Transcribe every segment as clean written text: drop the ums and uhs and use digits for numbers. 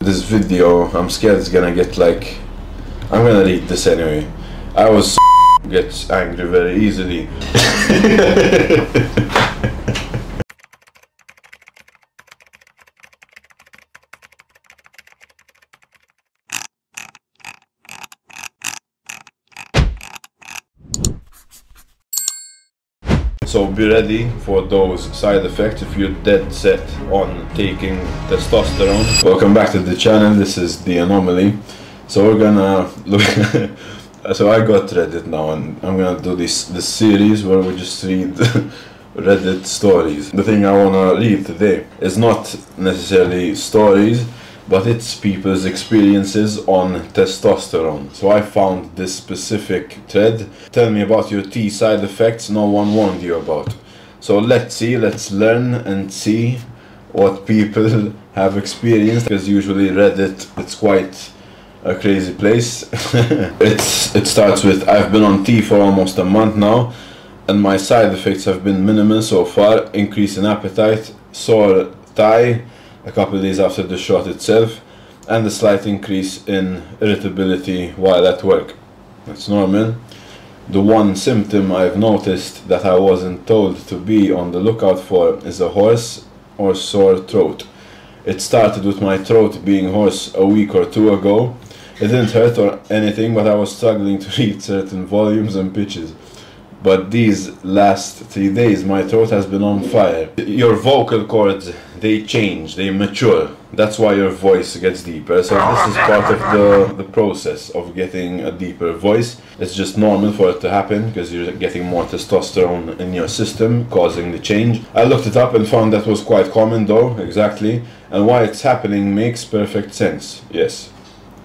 This video, I'm scared it's gonna get like... I'm gonna read this anyway. I was gets angry very easily. So be ready for those side effects if you're dead set on taking testosterone. Welcome back to the channel, this is the Anomaly. So we're gonna look... So I got Reddit now and I'm gonna do this series where we just read Reddit stories. The thing I wanna read today is not necessarily stories, but it's people's experiences on testosterone. So I found this specific thread. Tell me about your T side effects no one warned you about. So let's learn and see what people have experienced, because usually Reddit, it's quite a crazy place. It starts with, I've been on T for almost a month now and my side effects have been minimal so far. Increase in appetite, sore thigh a couple of days after the shot itself, and a slight increase in irritability while at work. That's normal. The one symptom I've noticed that I wasn't told to be on the lookout for is a hoarse or sore throat. It started with my throat being hoarse a week or two ago. It didn't hurt or anything, but I was struggling to read certain volumes and pitches. But these last 3 days my throat has been on fire. Your vocal cords, they change, they mature. That's why your voice gets deeper. So this is part of the process of getting a deeper voice. It's just normal for it to happen because you're getting more testosterone in your system, causing the change. I looked it up and found that was quite common though, exactly. And why it's happening makes perfect sense, yes.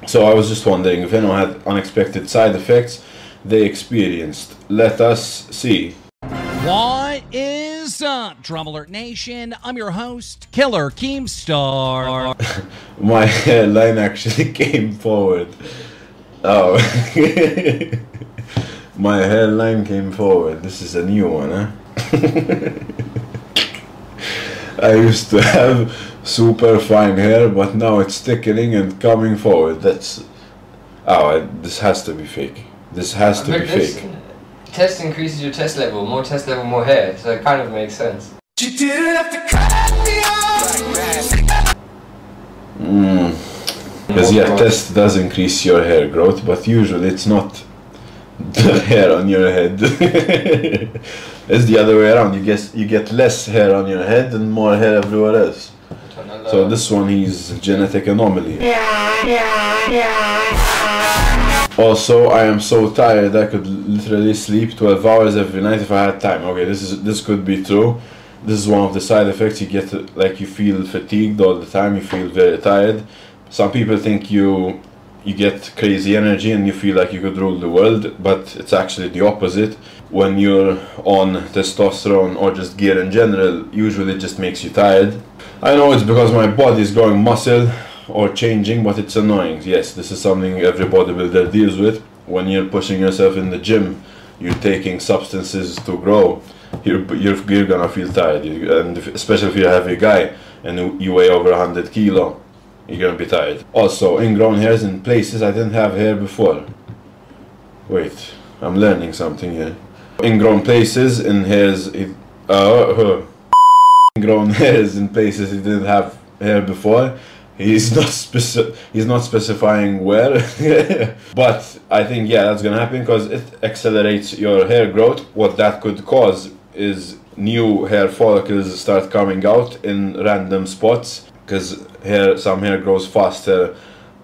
So I was just wondering if anyone had unexpected side effects they experienced. Let us see. What is up, Drum Alert Nation? I'm your host, Killer Keemstar. My hairline actually came forward. Oh. My hairline came forward. This is a new one, huh? I used to have super fine hair, but now it's thickening and coming forward. That's... Oh, this has to be fake. This has to be fake. Test increases your test level, more test level, more hair, so it kind of makes sense. Because yeah, test does increase your hair growth, but usually it's not the hair on your head. It's the other way around. You get less hair on your head and more hair everywhere else. So this one, he's genetic anomaly. Also, I am so tired I could literally sleep 12 hours every night if I had time. Okay, this could be true. This is one of the side effects. You get, like, you feel fatigued all the time, you feel very tired. Some people think you get crazy energy and you feel like you could rule the world, but it's actually the opposite. When you're on testosterone or just gear in general, usually it just makes you tired. I know it's because my body is growing muscle or changing, but it's annoying. Yes, this is something every bodybuilder deals with. When you're pushing yourself in the gym, you're taking substances to grow, you're gonna feel tired. And especially if you're a heavy guy and you weigh over 100 kilo, you're gonna be tired. Also, ingrown hairs in places I didn't have hair before. Wait, I'm learning something here. Ingrown places in hairs... Ingrown hairs in places he didn't have hair before. He's not specifying where. But I think, yeah, that's gonna happen because it accelerates your hair growth. What that could cause is new hair follicles start coming out in random spots, because some hair grows faster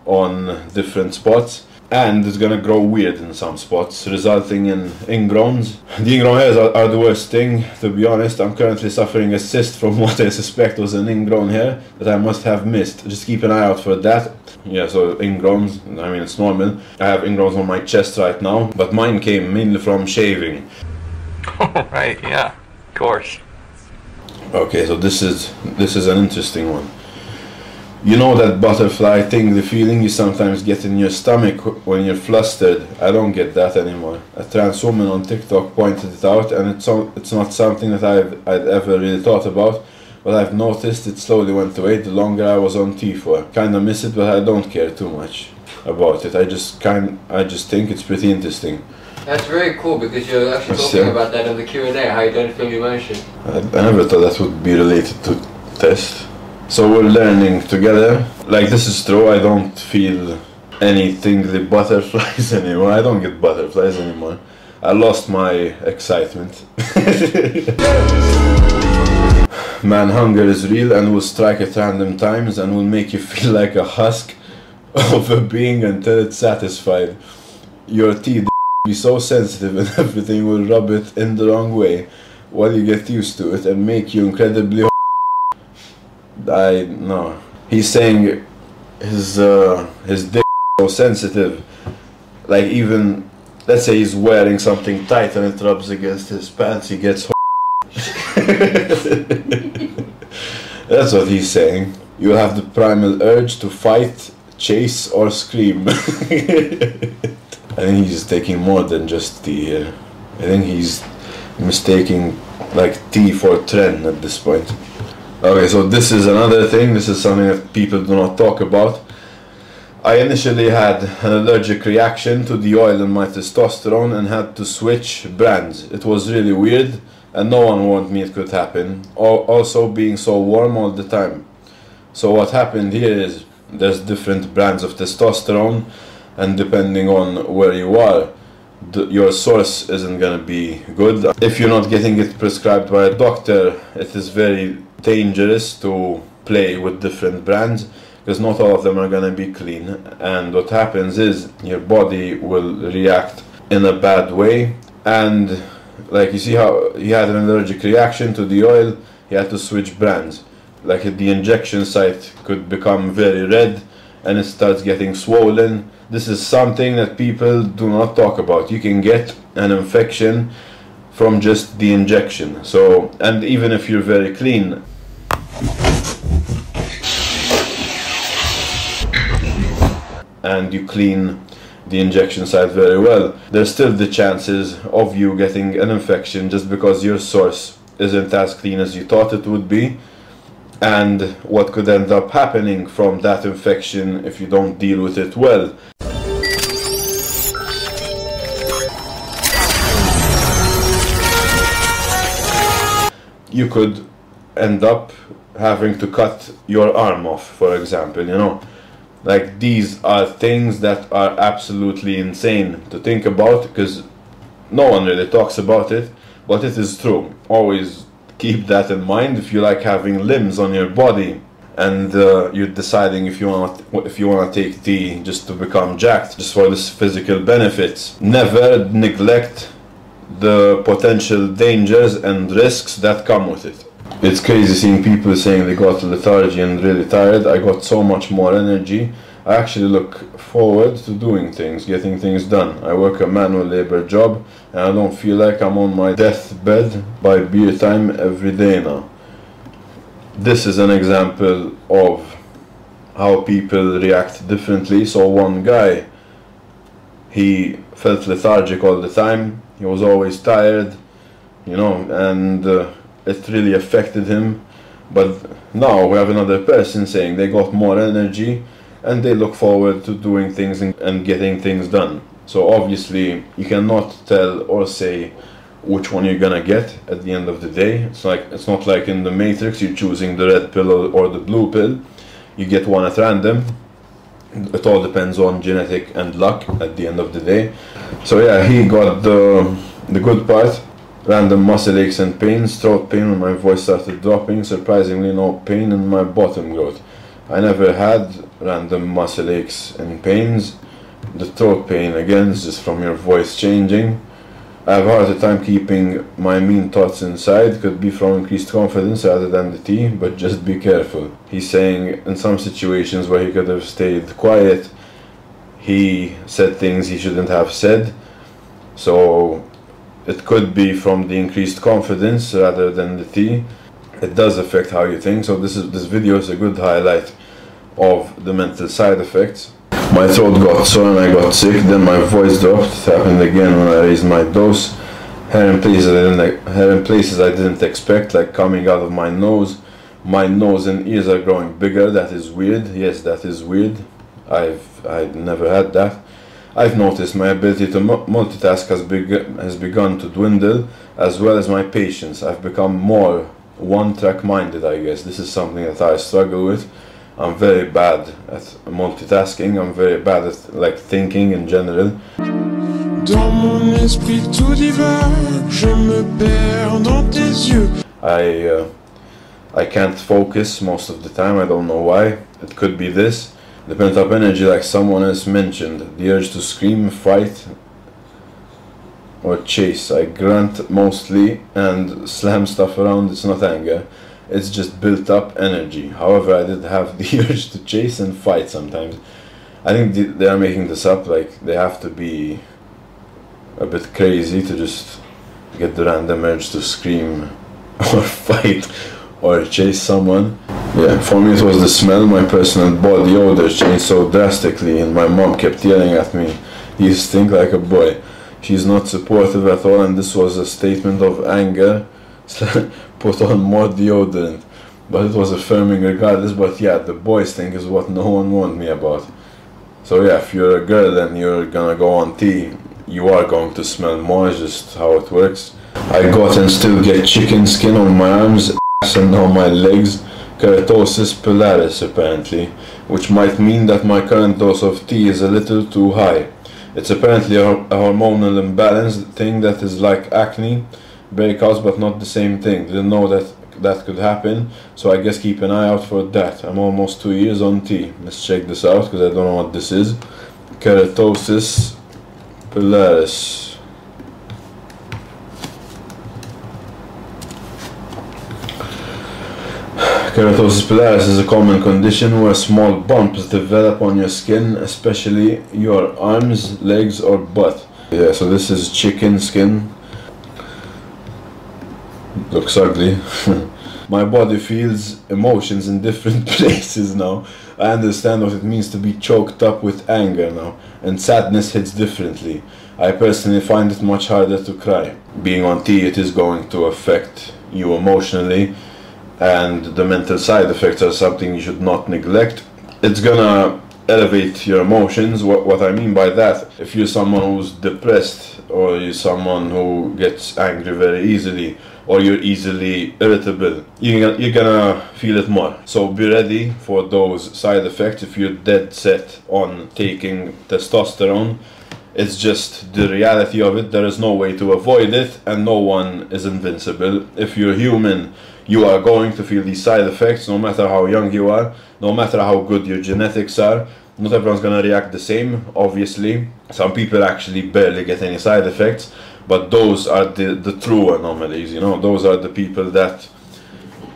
on different spots, and it's gonna grow weird in some spots, resulting in ingrowns. The ingrown hairs are the worst thing, to be honest. I'm currently suffering a cyst from what I suspect was an ingrown hair that I must have missed. Just keep an eye out for that. Yeah, so ingrowns, I mean, it's normal. I have ingrowns on my chest right now, but mine came mainly from shaving. Oh, right, yeah, of course. Okay, so this is an interesting one. You know that butterfly thing, the feeling you sometimes get in your stomach when you're flustered? I don't get that anymore. A trans woman on TikTok pointed it out, and it's not something that I'd ever really thought about. but I've noticed it slowly went away the longer I was on tea for. Kinda miss it, but I don't care too much about it. I just think it's pretty interesting. That's very cool because you're actually talking about that in the Q&A, how you don't feel emotion. I never thought that would be related to test. So we're learning together. Like, this is true, I don't feel any tingly butterflies anymore. I don't get butterflies anymore. I lost my excitement. Man, hunger is real and will strike at random times and will make you feel like a husk of a being until it's satisfied. Your teeth will be so sensitive and everything will rub it in the wrong way while you get used to it and make you incredibly no. He's saying his dick is so sensitive. Like, even, let's say he's wearing something tight and it rubs against his pants, he gets That's what he's saying. You have the primal urge to fight, chase or scream. I think he's taking more than just tea here. I think he's mistaking like tea for tren at this point. Okay, so this is another thing. This is something that people do not talk about. I initially had an allergic reaction to the oil in my testosterone and had to switch brands. It was really weird and no one warned me it could happen. Also being so warm all the time. So what happened here is there's different brands of testosterone, and depending on where you are, your source isn't gonna be good. If you're not getting it prescribed by a doctor, it is very dangerous to play with different brands because not all of them are gonna be clean, and what happens is your body will react in a bad way. And like, you see how he had an allergic reaction to the oil, he had to switch brands. Like, the injection site could become very red and it starts getting swollen. This is something that people do not talk about. You can get an infection from just the injection. So, and even if you're very clean, and you clean the injection site very well, there's still the chances of you getting an infection just because your source isn't as clean as you thought it would be. And what could end up happening from that infection if you don't deal with it well, you could end up having to cut your arm off, for example, you know. Like, these are things that are absolutely insane to think about because no one really talks about it, but it is true. Always keep that in mind if you like having limbs on your body and you're deciding if you want to take tea just to become jacked, just for this physical benefits. Never neglect the potential dangers and risks that come with it. It's crazy seeing people saying they got lethargy and really tired. I got so much more energy. I actually look forward to doing things, getting things done. I work a manual labor job and I don't feel like I'm on my deathbed by beer time every day now. This is an example of how people react differently. So one guy, he felt lethargic all the time. He was always tired, you know, and it really affected him. But now we have another person saying they got more energy and they look forward to doing things and getting things done. So obviously you cannot tell or say which one you're gonna get at the end of the day. It's not like in the Matrix you're choosing the red pill or the blue pill. You get one at random. It all depends on genetic and luck at the end of the day. So yeah, he got the good part. Random muscle aches and pains, throat pain when my voice started dropping, surprisingly no pain in my bottom growth. I never had random muscle aches and pains. The throat pain, again, is just from your voice changing. I have a harder time keeping my mean thoughts inside. Could be from increased confidence rather than the tea, but just be careful. He's saying in some situations where he could have stayed quiet, he said things he shouldn't have said. So it could be from the increased confidence rather than the tea. It does affect how you think. So this video is a good highlight of the mental side effects. My throat got sore and I got sick, then my voice dropped. It happened again when I raised my dose. Hair in places I didn't expect, like coming out of my nose. My nose and ears are growing bigger. That is weird. Yes, that is weird. I've never had that. I've noticed my ability to multitask has begun to dwindle, as well as my patience. I've become more one-track minded, I guess. This is something that I struggle with. I'm very bad at multitasking. I'm very bad at like thinking in general. Dans mon esprit tout divague, je me perds dans tes yeux. I can't focus most of the time. I don't know why. It could be this. The pent-up energy, like someone else mentioned, the urge to scream, fight, or chase. I grunt mostly and slam stuff around. It's not anger. It's just built-up energy. However, I did have the urge to chase and fight sometimes. I think they are making this up. Like, they have to be a bit crazy to just get the random urge to scream or fight or chase someone. Yeah, for me it was the smell. My personal body odor changed so drastically, and my mom kept yelling at me, "You stink like a boy." She's not supportive at all, and this was a statement of anger. Put on more deodorant. But it was affirming regardless. But yeah, the boy stink is what no one warned me about. So yeah, if you're a girl and you're gonna go on tea, you are going to smell more. It's just how it works. I got and still get chicken skin on my arms, ass, and on my legs. Keratosis pilaris apparently, which might mean that my current dose of tea is a little too high. It's apparently a hormonal imbalance thing that is like acne, breakouts, but not the same thing. Didn't know that could happen, so I guess keep an eye out for that. I'm almost 2 years on tea. Let's check this out because I don't know what this is. Keratosis pilaris. Keratosis pilaris is a common condition where small bumps develop on your skin, especially your arms, legs, or butt. Yeah, so this is chicken skin. Looks ugly. My body feels emotions in different places now. I understand what it means to be choked up with anger now, and sadness hits differently. I personally find it much harder to cry. Being on tea, it is going to affect you emotionally, and the mental side effects are something you should not neglect. It's gonna elevate your emotions. What I mean by that, if you're someone who's depressed, or you're someone who gets angry very easily, or you're easily irritable, you're gonna feel it more. So be ready for those side effects if you're dead set on taking testosterone. It's just the reality of it. There is no way to avoid it, and no one is invincible. If you're human, you are going to feel these side effects no matter how young you are, no matter how good your genetics are. Not everyone's gonna react the same, obviously. Some people actually barely get any side effects, but those are the true anomalies, you know. Those are the people that,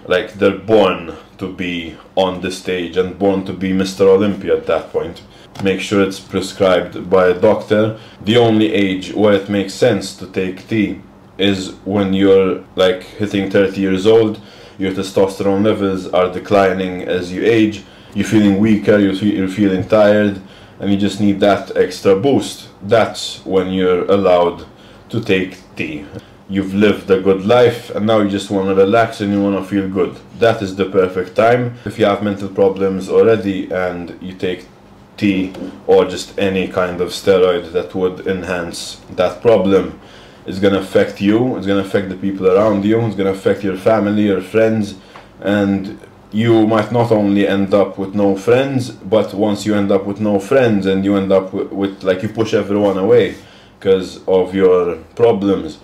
like, they're born to be on the stage and born to be Mr. Olympia at that point. Make sure it's prescribed by a doctor. The only age where it makes sense to take tea is when you're like hitting 30 years old, your testosterone levels are declining as you age, you're feeling weaker, you're feeling tired, and you just need that extra boost. That's when you're allowed to take tea. You've lived a good life and now you just want to relax and you want to feel good. That is the perfect time. If you have mental problems already and you take tea or just any kind of steroid that would enhance that problem, it's going to affect you, it's going to affect the people around you, it's going to affect your family, your friends, and you might not only end up with no friends, but once you end up with no friends and you end up with like, you push everyone away because of your problems,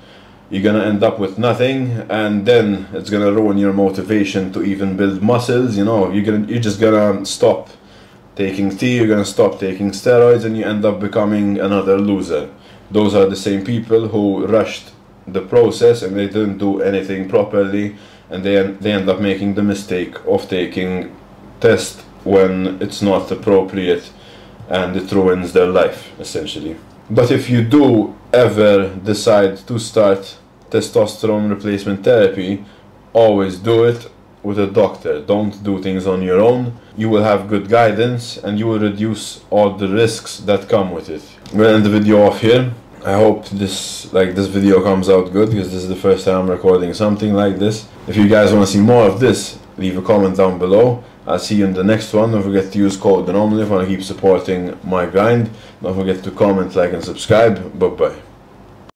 you're going to end up with nothing, and then it's going to ruin your motivation to even build muscles. You know, you're just going to stop taking tea, you're going to stop taking steroids, and you end up becoming another loser. Those are the same people who rushed the process and they didn't do anything properly, and they end up making the mistake of taking test when it's not appropriate, and it ruins their life essentially. But if you do ever decide to start testosterone replacement therapy, always do it with a doctor. Don't do things on your own. You will have good guidance and you will reduce all the risks that come with it. I'm gonna end the video off here. I hope this video comes out good, because this is the first time I'm recording something like this. If you guys want to see more of this, leave a comment down below. I'll see you in the next one. Don't forget to use code Anomaly if you want to keep supporting my grind. Don't forget to comment, like and subscribe. Bye bye.